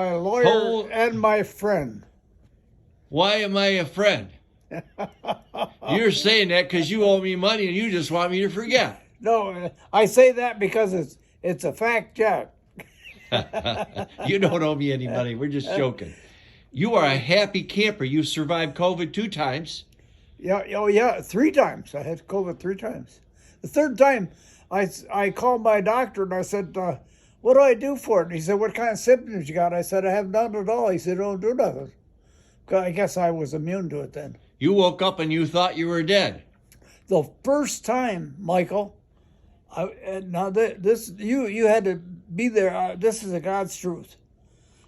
My lawyer Hold- and my friend. Why am I a friend? You're saying that because you owe me money and you just want me to forget. No, I say that because it's a fact, Jack. You don't owe me any money. We're just joking. You are a happy camper. You survived COVID 2 times. Yeah, oh yeah, 3 times. I had COVID 3 times. The third time, I called my doctor and I said, "What do I do for it?" And he said, "What kind of symptoms you got?" I said, "I have none at all." He said, "Don't do nothing." I guess I was immune to it then. You woke up and you thought you were dead. The first time, Michael, you had to be there. This is a God's truth.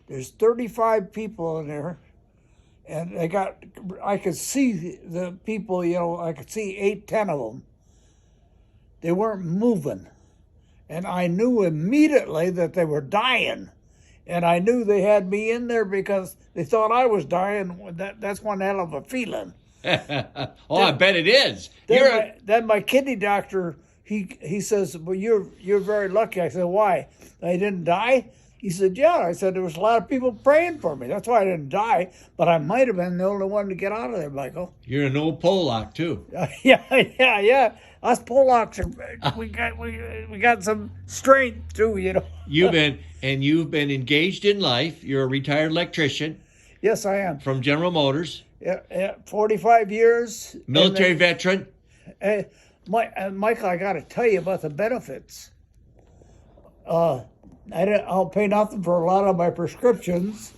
There's 35 people in there, and I could see the people. I could see 8, 10 of them. They weren't moving, and I knew immediately that they were dying, and I knew they had me in there because they thought I was dying. That's one hell of a feeling. I bet it is. Then my kidney doctor, he says, "Well, you're very lucky." I said, "Why? I didn't die?" He said, "Yeah." I said, "There was a lot of people praying for me. That's why I didn't die. But I might have been the only one to get out of there, Michael." You're an old Polack too. Yeah. Us Polacks, we got some strength too, You've been engaged in life. You're a retired electrician Yes, I am. from General Motors, Yeah, 45 years. military veteran. Michael, I got to tell you about the benefits. I'll pay nothing for a lot of my prescriptions.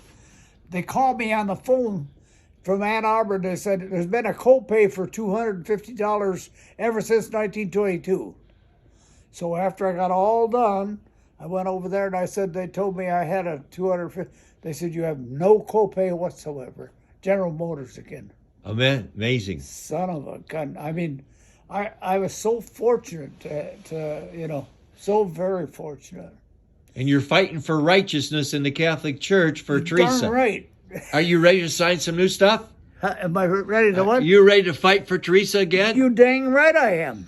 They called me on the phone from Ann Arbor. They said there's been a copay for $250 ever since 1922. So after I got all done, I went over there and I said, they told me I had a 250. They said, "You have no copay whatsoever." General Motors again. Oh man, amazing. Son of a gun. I mean, I was so fortunate to so very fortunate. And you're fighting for righteousness in the Catholic Church for Teresa. Darn right. Are you ready to sign some new stuff? Am I ready to what? You ready to fight for Teresa again? You dang right I am.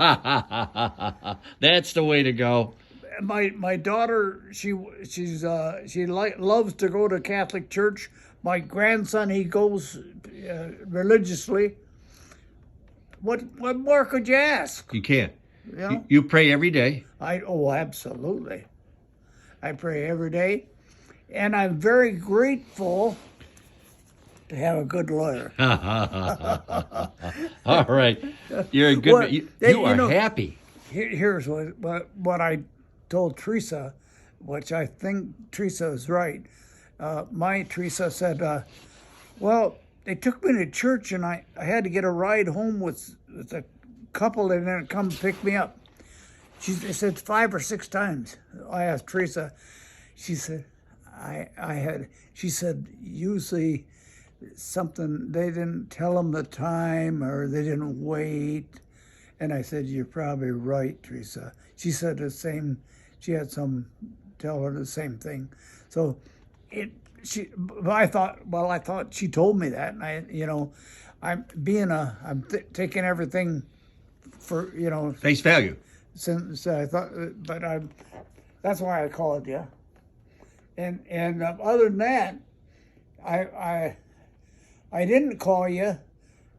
That's the way to go. My daughter, she loves to go to Catholic church. My grandson, he goes religiously. What more could you ask? You can't. You know? You pray every day. Absolutely. I pray every day, and I'm very grateful to have a good lawyer. All right. You're a good Well, man. You you are know- happy. Here's what I told Teresa, which I think Teresa is right. My Teresa said, "Well, they took me to church, and I had to get a ride home with a couple that didn't come pick me up." They said 5 or 6 times. I asked Teresa. She said, She said usually something, they didn't tell them the time or they didn't wait. And I said, "You're probably right, Teresa." She said the same. She had some tell her the same thing. So I thought she told me that, and I'm taking everything for Face value. since I thought, but that's why I called you. And other than that, I didn't call you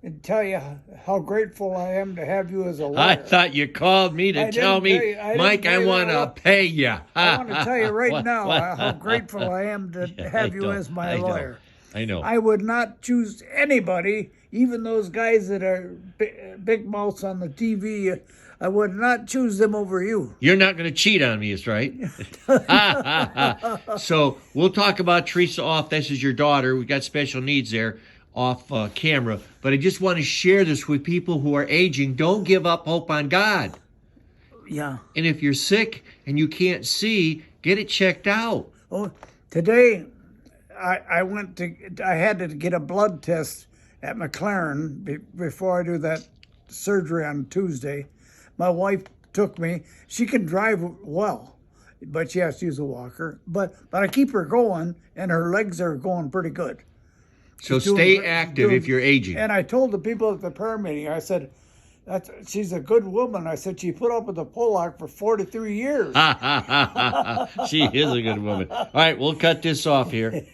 and tell you how grateful I am to have you as a lawyer. I thought you called me to tell me, Mike, I want to pay you. I want to tell you right now how grateful I am to have you as my lawyer. I know. I would not choose anybody, even those guys that are big mouths on the TV. I would not choose them over you. You're not going to cheat on me, is right? So we'll talk about Teresa off. This is your daughter. We got special needs there off camera. But I just want to share this with people who are aging. Don't give up hope on God. Yeah. And if you're sick and you can't see, get it checked out. Oh, today I had to get a blood test at McLaren before I do that surgery on Tuesday. My wife took me. She can drive well, but she has to use a walker. But I keep her going, and her legs are going pretty good. So stay active if you're aging. And I told the people at the prayer meeting, I said, She's a good woman. I said she put up with the Polack for 43 years. She is a good woman. All right, we'll cut this off here.